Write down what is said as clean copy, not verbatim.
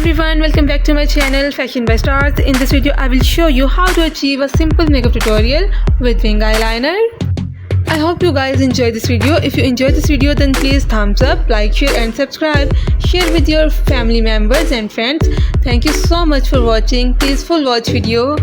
everyone, welcome back to my channel Fashion by Stars. In this video I will show you how to achieve a simple makeup tutorial with wing eyeliner. I hope you guys enjoy this video. If you enjoyed this video then please thumbs up, like, share and subscribe. Share with your family members and friends. Thank you so much for watching. Please full watch video.